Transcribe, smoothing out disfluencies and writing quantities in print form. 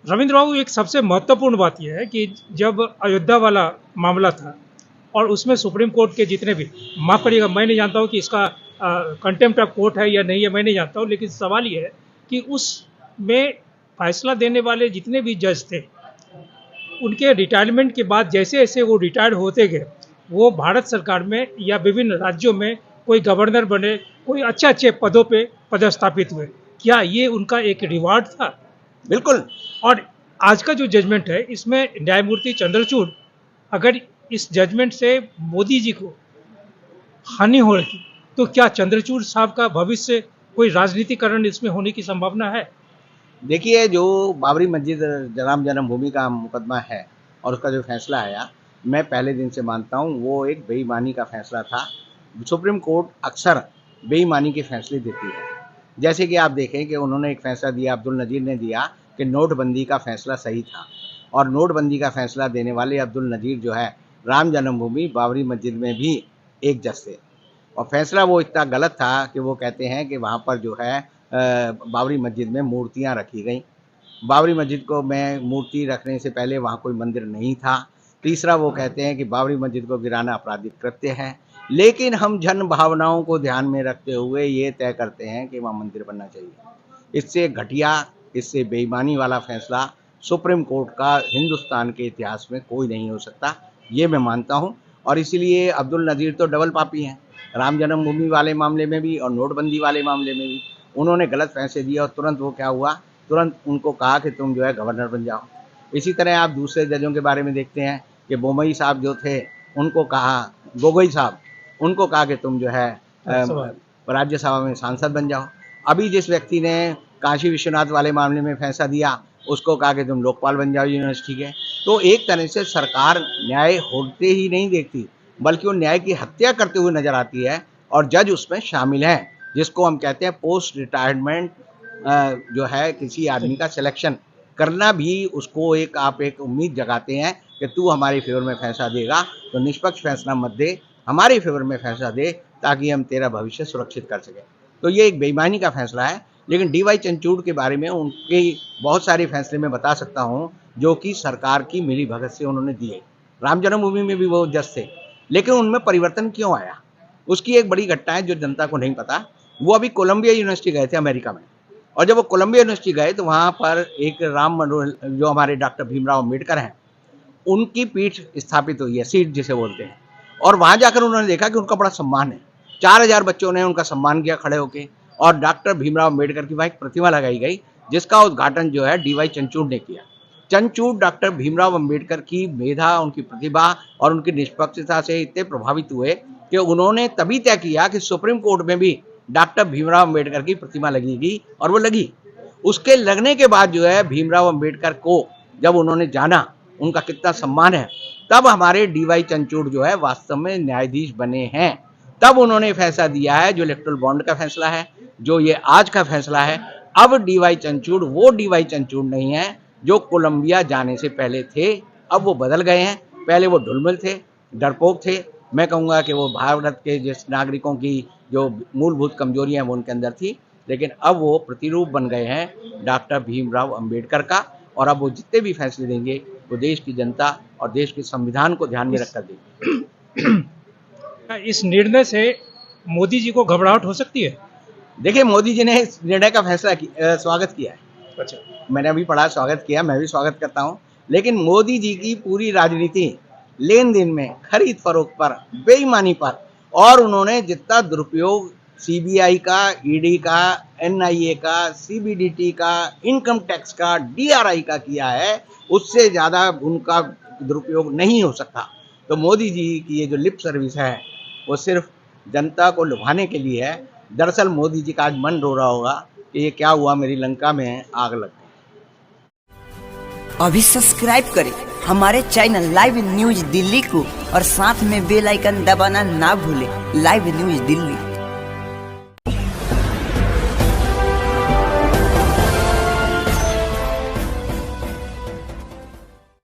रविंद्र बाबू, एक सबसे महत्वपूर्ण बात यह है कि जब अयोध्या वाला मामला था और उसमें सुप्रीम कोर्ट के जितने भी, माफ़ करिएगा मैं नहीं जानता हूँ कि इसका कंटेम्प्ट ऑफ कोर्ट है या नहीं है, मैं नहीं जानता हूँ, लेकिन सवाल ये है कि उसमें फैसला देने वाले जितने भी जज थे, उनके रिटायरमेंट के बाद जैसे जैसे वो रिटायर होते गए, वो भारत सरकार में या विभिन्न राज्यों में कोई गवर्नर बने, कोई अच्छे अच्छे पदों पे पदस्थापित हुए। क्या ये उनका एक रिवार्ड था? बिल्कुल। और आज का जो जजमेंट है, इसमें न्यायमूर्ति चंद्रचूड़, अगर इस जजमेंट से मोदी जी को हानि हो रही, तो क्या चंद्रचूड़ साहब का भविष्य कोई राजनीतिकरण इसमें होने की संभावना है? देखिए, जो बाबरी मस्जिद राम जन्मभूमि का मुकदमा है और उसका जो फैसला आया, मैं पहले दिन से मानता हूँ वो एक बेईमानी का फैसला था। सुप्रीम कोर्ट अक्सर बेईमानी के फैसले देती है। जैसे कि आप देखें कि उन्होंने एक फैसला दिया, अब्दुल नज़ीर ने दिया कि नोटबंदी का फैसला सही था, और नोटबंदी का फैसला देने वाले अब्दुल नज़ीर जो है, राम जन्मभूमि बाबरी मस्जिद में भी एक जज थे, और फैसला वो इतना गलत था कि वो कहते हैं कि वहाँ पर जो है बाबरी मस्जिद में मूर्तियाँ रखी गई। बाबरी मस्जिद को में मूर्ति रखने से पहले वहाँ कोई मंदिर नहीं था। तीसरा, वो कहते हैं कि बाबरी मस्जिद को गिराना आपराधिक कृत्य है, लेकिन हम जन भावनाओं को ध्यान में रखते हुए ये तय करते हैं कि वहाँ मंदिर बनना चाहिए। इससे घटिया, इससे बेईमानी वाला फैसला सुप्रीम कोर्ट का हिंदुस्तान के इतिहास में कोई नहीं हो सकता, ये मैं मानता हूँ। और इसीलिए अब्दुल नज़ीर तो डबल पापी हैं, राम जन्मभूमि वाले मामले में भी और नोटबंदी वाले मामले में भी। उन्होंने गलत फैसले दिए और तुरंत वो क्या हुआ, तुरंत उनको कहा कि तुम जो है गवर्नर बन जाओ। इसी तरह आप दूसरे जजों के बारे में देखते हैं कि बोमई साहब जो थे, उनको कहा, गोगोई साहब, उनको कहा कि तुम जो है राज्यसभा में सांसद बन जाओ। अभी जिस व्यक्ति ने काशी विश्वनाथ वाले मामले में फैसला दिया, उसको कहा कि तुम लोकपाल बन जाओ यूनिवर्सिटी के। तो एक तरह से सरकार न्याय होते ही नहीं देखती, बल्कि वो न्याय की हत्या करते हुए नजर आती है, और जज उसमें शामिल हैं, जिसको हम कहते हैं पोस्ट रिटायरमेंट जो है किसी आदमी का सिलेक्शन करना भी, उसको एक आप एक उम्मीद जगाते हैं कि तू हमारे फेवर में फैसला देगा, तो निष्पक्ष फैसला मत दे, हमारे फेवर में फैसला दे, ताकि हम तेरा भविष्य सुरक्षित कर सकें। तो ये एक बेईमानी का फैसला है। लेकिन डीवाई चंद्रचूड़ के बारे में उनके बहुत सारे फैसले मैं बता सकता हूँ, जो कि सरकार की मिलीभगत से उन्होंने दिए। राम जन्मभूमि में भी वो जज थे, लेकिन उनमें परिवर्तन क्यों आया, उसकी एक बड़ी घटना है जो जनता को नहीं पता। वो अभी कोलंबिया यूनिवर्सिटी गए थे अमेरिका में, और जब वो कोलंबिया यूनिवर्सिटी गए तो वहाँ पर एक राम मनोहर, जो हमारे डॉक्टर भीमराव अम्बेडकर हैं, उनकी पीठ स्थापित हुई है, सीट जिसे बोलते हैं। और वहाँ जाकर उन्होंने देखा कि उनका बड़ा सम्मान है। 4000 बच्चों ने उनका सम्मान किया खड़े होके, और डॉक्टर भीमराव अम्बेडकर की वहाँ एक प्रतिमा लगाई गई, जिसका उद्घाटन जो है डीवाई चंद्रचूड़ ने किया। चंद्रचूड़ डॉक्टर भीमराव अम्बेडकर की मेधा, उनकी प्रतिभा और उनकी निष्पक्षता से इतने प्रभावित हुए कि उन्होंने तभी तय किया कि सुप्रीम कोर्ट में भी डॉक्टर भीमराव अम्बेडकर की प्रतिमा लगेगी, और वो लगी। उसके लगने के बाद जो है भीमराव अम्बेडकर को जब उन्होंने जाना उनका कितना सम्मान है, तब हमारे डीवाई चंद्रचूड़ जो है वास्तव में न्यायाधीश बने हैं। तब उन्होंने फैसला दिया है, जो इलेक्टोरल बॉन्ड का फैसला है, जो ये आज का फैसला है। अब डीवाई चंद्रचूड़ वो डीवाई चंद्रचूड़ नहीं है जो कोलंबिया जाने से पहले थे, अब वो बदल गए हैं। पहले वो ढुलमुल थे, डरपोक थे। मैं कहूँगा कि वो भारत के जिस नागरिकों की जो मूलभूत कमजोरियां वो उनके अंदर थी, लेकिन अब वो प्रतिरूप बन गए हैं डॉक्टर भीमराव अम्बेडकर का, और अब वो जितने भी फैसले देंगे वो देश की जनता और देश के संविधान को ध्यान में रखकर देंगे। इस निर्णय से मोदी जी को घबराहट हो सकती है? देखिए, मोदी जी ने इस निर्णय का फैसला स्वागत किया है। अच्छा, मैंने अभी पढ़ा, स्वागत किया, मैं भी स्वागत करता हूँ। लेकिन मोदी जी की पूरी राजनीति लेन देन में, खरीद फरोख्त पर, बेईमानी पर, और उन्होंने जितना दुरुपयोग सीबीआई का, ईडी का, एनआईए का, सीबीडीटी का, इनकम टैक्स का, डीआरआई का किया है, उससे ज़्यादा उनका दुरुपयोग नहीं हो सकता। तो मोदी जी की ये जो लिप सर्विस है, वो सिर्फ जनता को लुभाने के लिए है। दरअसल मोदी जी का आज मन रो रहा होगा कि ये क्या हुआ, मेरी लंका में आग लग गई। अभी सब्सक्राइब करें हमारे चैनल लाइव न्यूज दिल्ली को, और साथ में बेल आइकन दबाना ना भूलें। Live news Delhi.